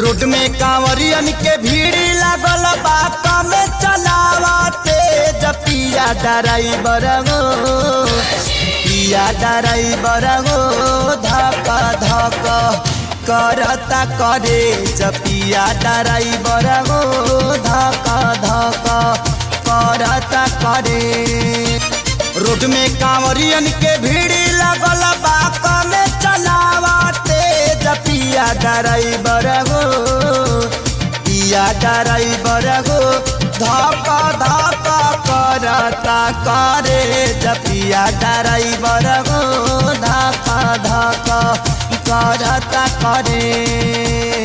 Road में कांवरियन के भीड़ लागल बा कम चलावते पिया ड्राइवर गो पिया ड्राइवर गो धक धक करता करे पिया ड्राइवर गो धक धक करता करे। रोड में कांवरियन के भीड़ लागल बा कम चलावते पिया ड्राइवर गो पिया ड्राइवर गो धक धक करता करे पिया ड्राइवर गो धक धक करता करे।